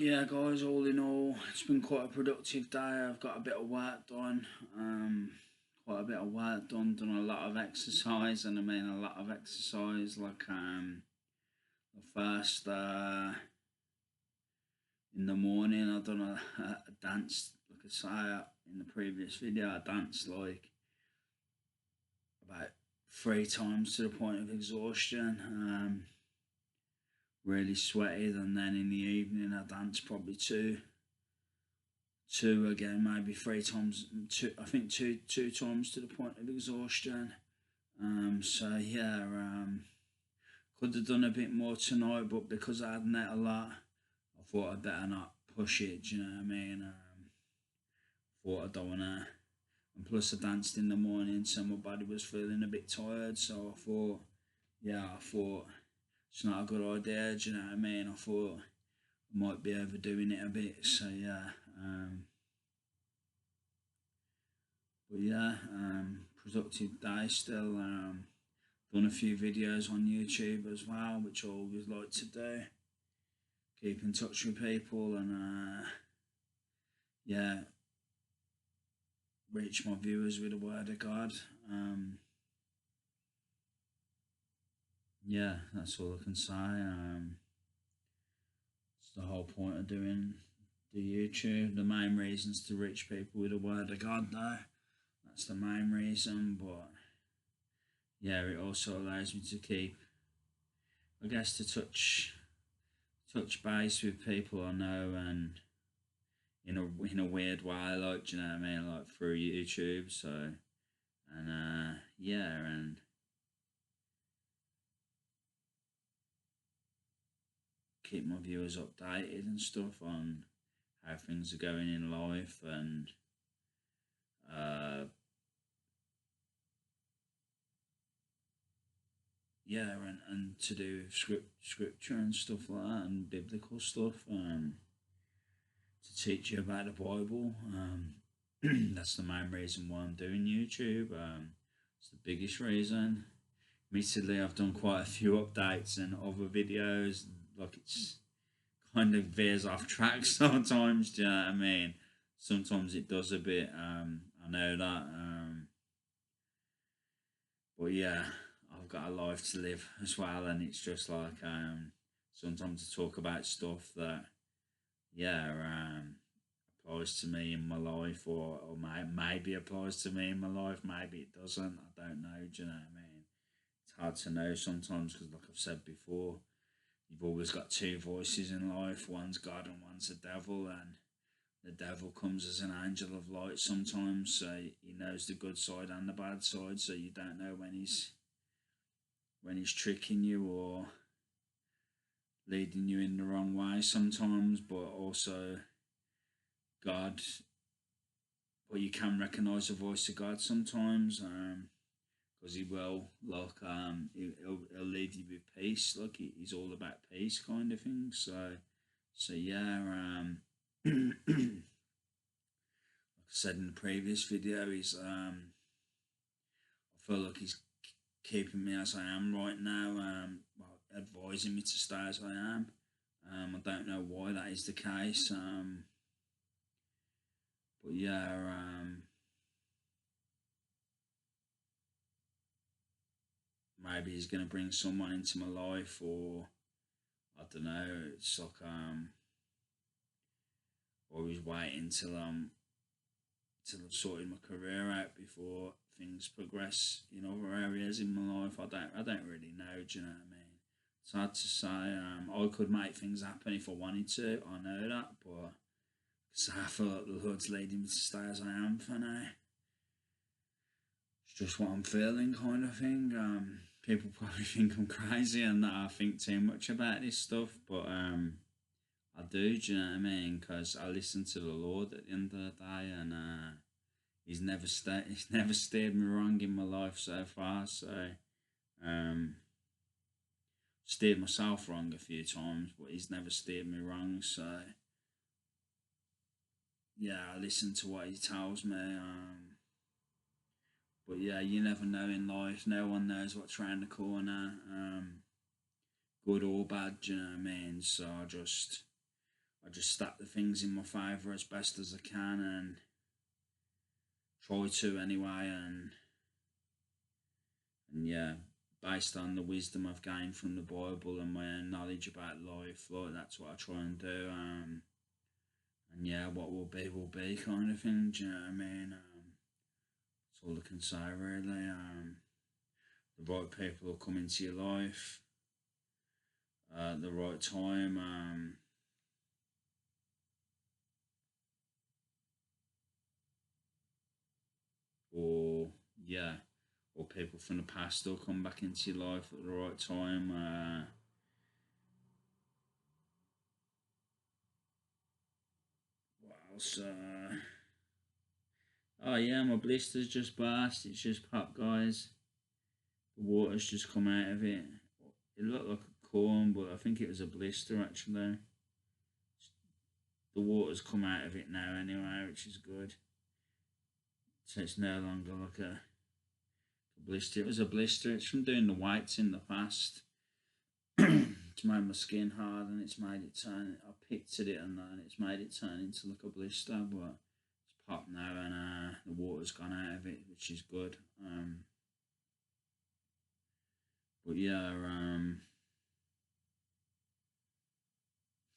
But yeah, guys, all in all, it's been quite a productive day. I've got a bit of work done, quite a bit of work done. Done a lot of exercise, and I mean a lot of exercise. Like the first in the morning, I done a dance. Like I say in the previous video, I danced like about 3 times to the point of exhaustion. Really sweated, and then in the evening I danced probably two again, maybe 3 times. I think two times to the point of exhaustion. So yeah, could have done a bit more tonight, but because I hadn't ate a lot, I thought I'd better not push it. Do you know what I mean? Thought I don't wanna. And plus, I danced in the morning, so my body was feeling a bit tired. So I thought it's not a good idea. Do you know what I mean? I thought I might be overdoing it a bit. So yeah. But yeah, productive day still. Done a few videos on YouTube as well, which I always like to do. Keep in touch with people and yeah, reach my viewers with the word of God. Yeah, that's all I can say. It's the whole point of doing the YouTube. The main reason's to reach people with the word of God, though. That's the main reason, but yeah, it also allows me to keep, I guess, to touch base with people I know, and in a weird way, like, do you know what I mean, like through YouTube. So, and yeah, and keep my viewers updated and stuff on how things are going in life, and yeah, and to do with scripture and stuff like that, and biblical stuff, to teach you about the Bible. That's the main reason why I'm doing YouTube. It's the biggest reason. Recently, I've done quite a few updates and other videos. Like, it's kind of veers off track sometimes. Do you know what I mean? Sometimes it does a bit. I know that. But yeah, I've got a life to live as well, and it's just like sometimes to talk about stuff that yeah applies to me in my life, or maybe applies to me in my life, maybe it doesn't. I don't know. Do you know what I mean? It's hard to know sometimes because, like I've said before, you've always got two voices in life. One's God and one's the devil, and the devil comes as an angel of light sometimes, so he knows the good side and the bad side. So you don't know when he's tricking you or leading you in the wrong way sometimes. But also God, but you can recognize the voice of God sometimes, because he will, like, he'll lead you with peace. Like, he's all about peace, kind of thing. So yeah, like I said in the previous video, I feel like he's keeping me as I am right now. Well, advising me to stay as I am. I don't know why that is the case. But yeah, maybe he's gonna bring someone into my life, or I don't know. It's like always waiting till I've sorted my career out before things progress in other areas in my life. I don't really know. Do you know what I mean? It's hard to say. I could make things happen if I wanted to. I know that, but so I feel like the Lord's leading me to stay as I am for now. It's just what I'm feeling, kind of thing. People probably think I'm crazy and that I think too much about this stuff, but I do. Do you know what I mean? Because I listen to the Lord at the end of the day, and He's never steered me wrong in my life so far. So steered myself wrong a few times, but He's never steered me wrong. So yeah, I listen to what He tells me. But yeah, you never know in life. No one knows what's around the corner, good or bad. Do you know what I mean? So I just I just stack the things in my favour as best as I can, and try to anyway, and yeah, based on the wisdom I've gained from the Bible and my knowledge about life, like that's what I try and do. And yeah, what will be, kind of thing. Do you know what I mean? That's all I can say, really. The right people will come into your life at the right time. Or yeah, or people from the past will come back into your life at the right time. What else? Oh yeah, my blister's just burst. It's just popped, guys. The water's just come out of it. It looked like a corn, but I think it was a blister actually. The water's come out of it now anyway, which is good. So it's no longer like a blister. It was a blister. It's from doing the weights in the past. It's made my skin hard, and it's made it turn. I picked at it, and then it's made it turn into like a blister. But it's popped now, and the water's gone out of it, which is good. But yeah,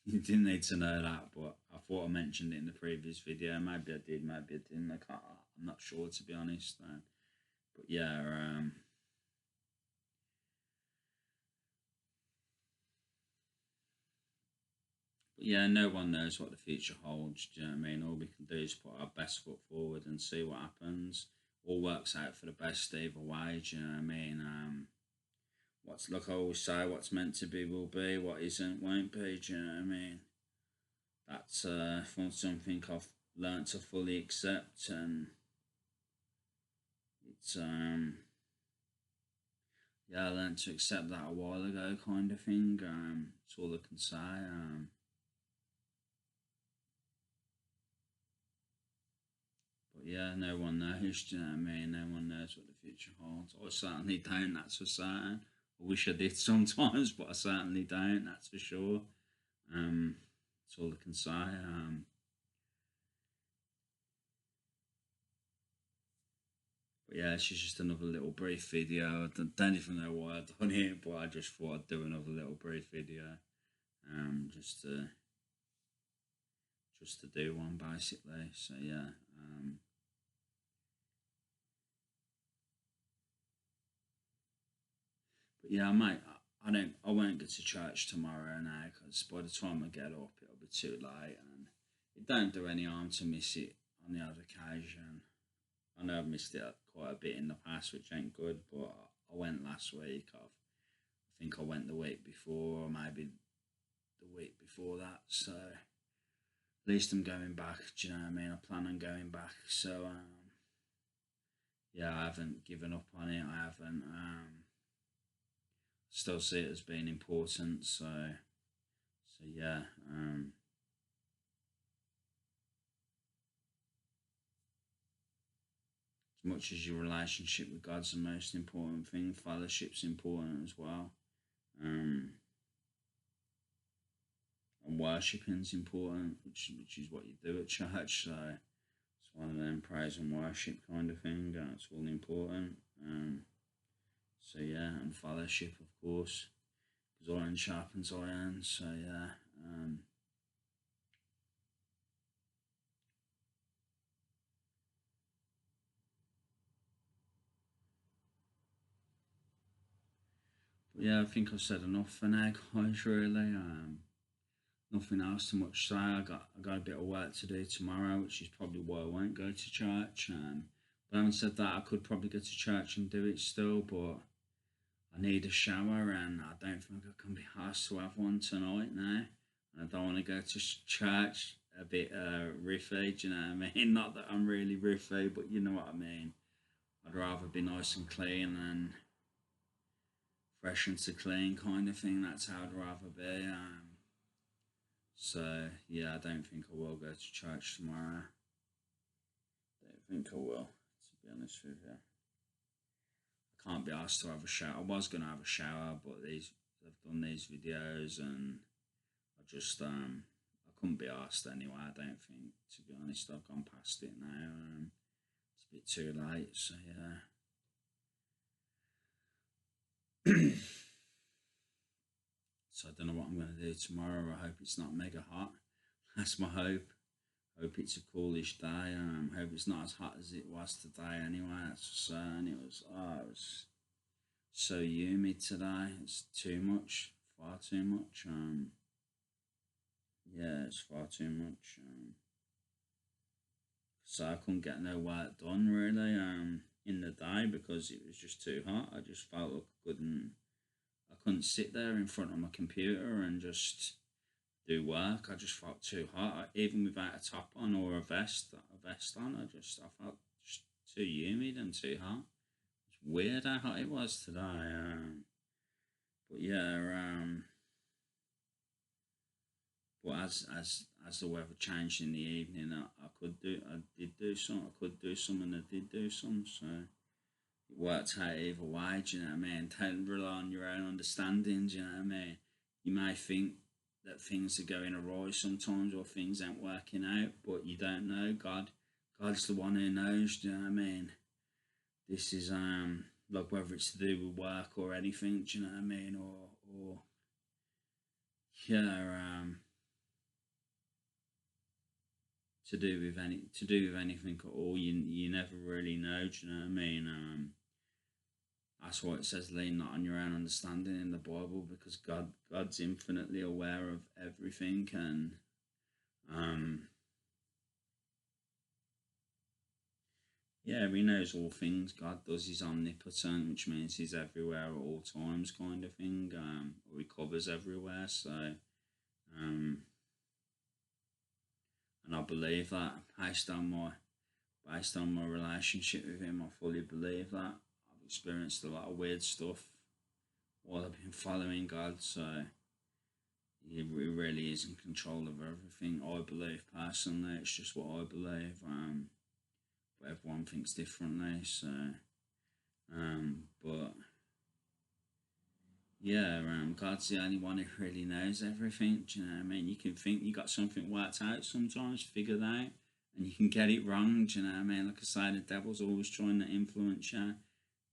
you didn't need to know that, but I thought I mentioned it in the previous video. Maybe I did, maybe I didn't. I'm not sure, to be honest. But yeah, but yeah, no one knows what the future holds. Do you know what I mean? All we can do is put our best foot forward and see what happens. All works out for the best either way. Do you know what I mean? What's, like I always say, what's meant to be will be. What isn't won't be. Do you know what I mean? That's something I've learned to fully accept, and it's yeah, I learned to accept that a while ago, kind of thing. That's all I can say. But yeah, no one knows. Do you know what I mean? No one knows what the future holds. I certainly don't. That's for certain. I wish I did sometimes, but I certainly don't. That's for sure. That's all I can say. But yeah, it's just another little brief video. I don't even know why I've done it, but I just thought I'd do another little brief video. Just to do one basically. So yeah. But yeah, mate, I won't go to church tomorrow now, because by the time I get up, it'll be too late, and it don't do any harm to miss it on the odd occasion. I know I've missed it quite a bit in the past, which ain't good, but I went last week. I think I went the week before, or maybe the week before that. So at least I'm going back. Do you know what I mean? I plan on going back. So yeah, I haven't given up on it. I haven't. Still see it as being important. So yeah. As much as your relationship with God's the most important thing, fellowship's important as well. And worshiping's important, which is what you do at church. So it's one of them praise and worship kind of thing. It's all important. So yeah, and fellowship, of course, because iron sharpens iron. So yeah. But yeah, I think I've said enough for now, guys. Really. Nothing else too much to say. I got a bit of work to do tomorrow, which is probably why I won't go to church. But having said that, I could probably go to church and do it still, but I need a shower, and I don't think I can be asked to have one tonight now. And I don't want to go to church a bit riffy, do you know what I mean? Not that I'm really riffy, but you know what I mean. I'd rather be nice and clean and fresh and to clean kind of thing. That's how I'd rather be. So yeah, I don't think I will go to church tomorrow. Don't think I will, to be honest with you. I can't be asked to have a shower. I was gonna have a shower, but I've done these videos, and I couldn't be asked anyway. I don't think, to be honest. I've gone past it now. It's a bit too late, so yeah. So I don't know what I'm going to do tomorrow. I hope it's not mega hot. That's my hope. Hope it's a coolish day. Hope it's not as hot as it was today. Anyway, that's for certain. It was so humid today. It's too much, far too much. Yeah, it's far too much. So I couldn't get no work done really. In the day because it was just too hot. I just felt like I couldn't sit there in front of my computer and just do work. I just felt too hot, even without a top on or a vest on. I felt just too humid and too hot. It's weird how hot it was today. But yeah, but as the weather changed in the evening, I did do some, I could do some, and I did do some. So it worked out either way. Do you know what I mean? Don't rely on your own understanding. Do you know what I mean? You may think that things are going awry sometimes or things ain't working out, but you don't know. God's the one who knows. Do you know what I mean? This is like whether it's to do with work or anything. Do you know what I mean? Or yeah, to do with anything at all. You never really know. Do you know what I mean? That's why it says lean not on your own understanding in the Bible, because God's infinitely aware of everything, and yeah, he knows all things. God does. He's omnipotent, which means he's everywhere at all times, kind of thing. Or he covers everywhere. So, and I believe that based on my relationship with him, I fully believe that. I've experienced a lot of weird stuff while I've been following God, so he really is in control of everything. I believe personally, it's just what I believe. But everyone thinks differently, so but yeah, God's the only one who really knows everything. Do you know what I mean? You can think you got something worked out sometimes, figured out, and you can get it wrong. Do you know what I mean? Like I say, the devil's always trying to influence you.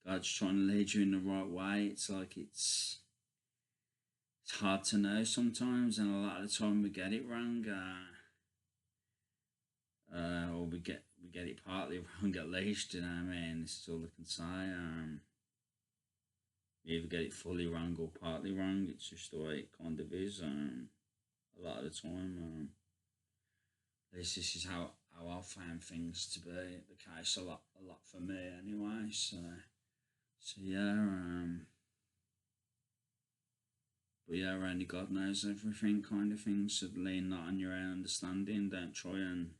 God's trying to lead you in the right way. It's like it's hard to know sometimes, and a lot of the time we get it wrong. Or we get it partly wrong at least. You know what I mean? This is all I can say. You either get it fully wrong or partly wrong. It's just the way it kind of is. A lot of the time, at least this is how I found things to be the case a lot for me anyway. So yeah. But yeah, only God knows everything, kind of thing. So lean not on your own understanding. Don't try and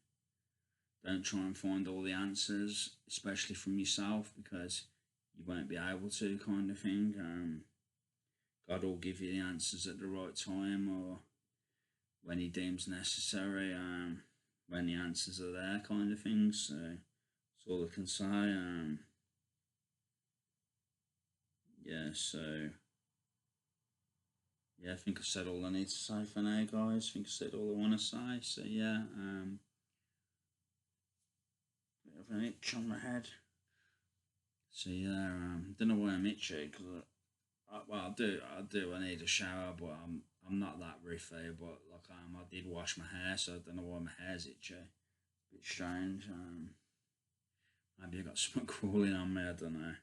find all the answers, especially from yourself, because you won't be able to, kind of thing. God will give you the answers at the right time or when he deems necessary, when the answers are there, kind of thing. So that's all I can say. Yeah, so yeah, I think I've said all I need to say for now, guys. I think I said all I want to say. So yeah, bit of an itch on my head. So yeah, don't know why I'm itchy, because well, I do. I need a shower, but I'm not that roughy. But like I did wash my hair, so I don't know why my hair's itchy. A bit strange. Maybe I got something crawling on me. I don't know.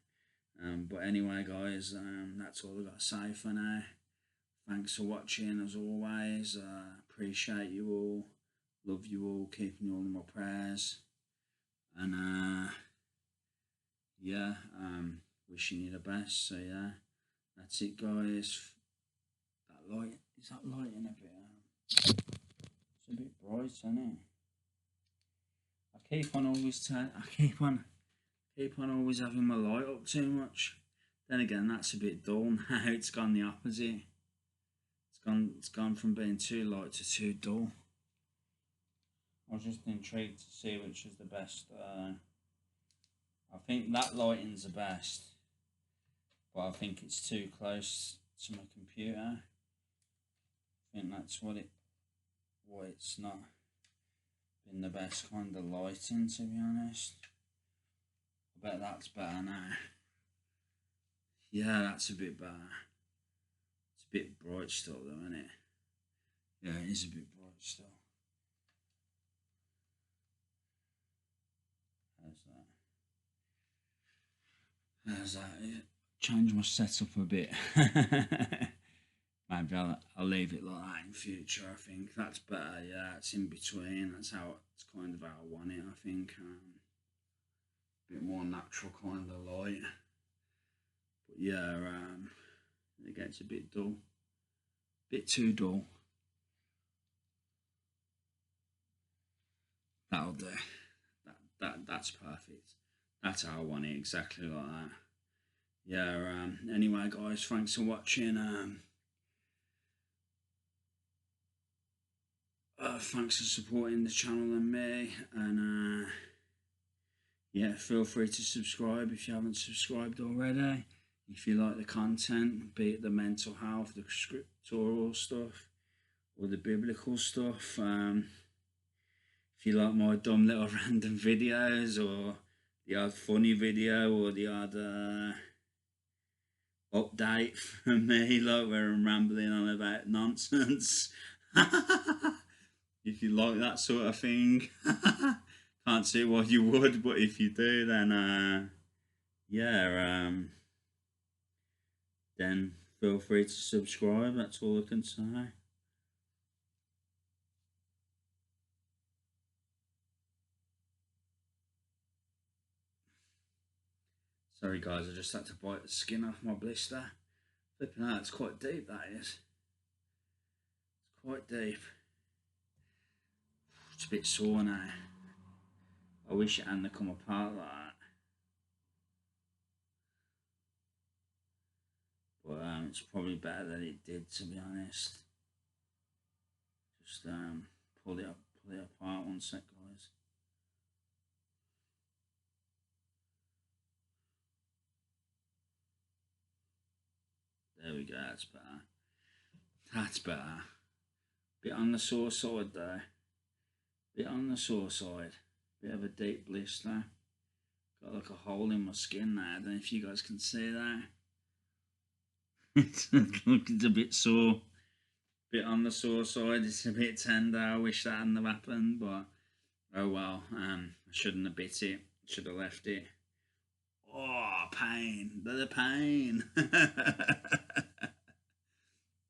But anyway, guys, that's all I got to say for now. Thanks for watching, as always. Appreciate you all. Love you all. Keeping you all in my prayers. And yeah, wishing you the best. So yeah, that's it, guys. That light, is that lighting a bit? It's a bit bright, isn't it? I keep on always having my light up too much. Then again, that's a bit dull now. It's gone the opposite. It's gone from being too light to too dull. I was just intrigued to see which is the best. I think that lighting's the best, but I think it's too close to my computer. I think that's what why it's not been the best kind of lighting, to be honest. I bet that's better now. Yeah, that's a bit better. It's a bit bright still though, isn't it? Yeah, it is a bit bright still. How's that? Change my setup a bit. Maybe I'll leave it like that in future. I think that's better. Yeah, it's in between. That's how it's kind of how I want it. I think a bit more natural kind of light. But yeah, it gets a bit dull, bit too dull. That'll do. That's perfect. That's how I want it, exactly like that. Yeah. Anyway, guys, thanks for watching. Thanks for supporting the channel and me, and yeah, feel free to subscribe if you haven't subscribed already. If you like the content, be it the mental health, the scriptural stuff, or the biblical stuff. If you like my dumb little random videos, or the odd funny video, or the odd update from me, like where I'm rambling on about nonsense. If you like that sort of thing, can't see why you would, but if you do, then yeah, then feel free to subscribe. That's all I can say. Sorry guys, I just had to bite the skin off my blister. Flipping out, it's quite deep, that is. It's quite deep. It's a bit sore now. I wish it hadn't come apart like that. But it's probably better that it did, to be honest. Just pull it apart one sec, guys. There we go, that's better. That's better. Bit on the sore side though. Bit on the sore side. Bit of a deep blister. Got like a hole in my skin there. I don't know if you guys can see that. It's a bit sore. Bit on the sore side. It's a bit tender. I wish that hadn't have happened, but oh well. I shouldn't have bit it. Should have left it. Oh, pain. The pain.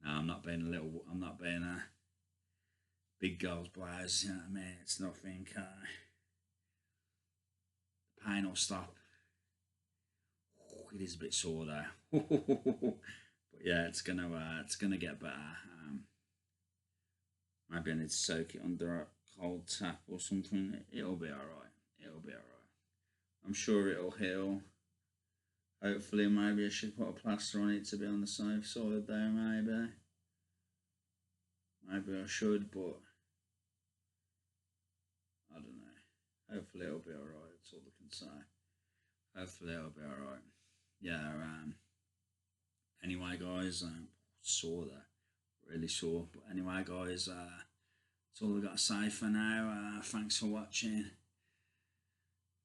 No, I'm not being a big girl's blouse, you know what I mean? It's nothing. The pain will stop. It is a bit sore though. But yeah, it's gonna get better. Maybe I need to soak it under a cold tap or something. It'll be alright. It'll be alright. I'm sure it'll heal. Hopefully, maybe I should put a plaster on it to be on the safe side there, maybe. Maybe I should, but I don't know. Hopefully it'll be alright, that's all I can say. Hopefully it'll be alright. Yeah, anyway guys, sore there. Really sore. But anyway guys, that's all I've got to say for now. Thanks for watching.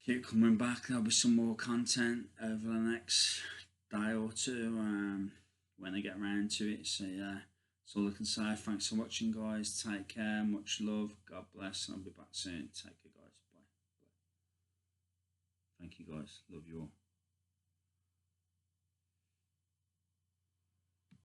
Keep coming back. There'll be some more content over the next day or two when I get around to it. So yeah, that's all I can say. Thanks for watching guys. Take care. Much love. God bless. And I'll be back soon. Take care guys. Bye. Thank you guys. Love you all.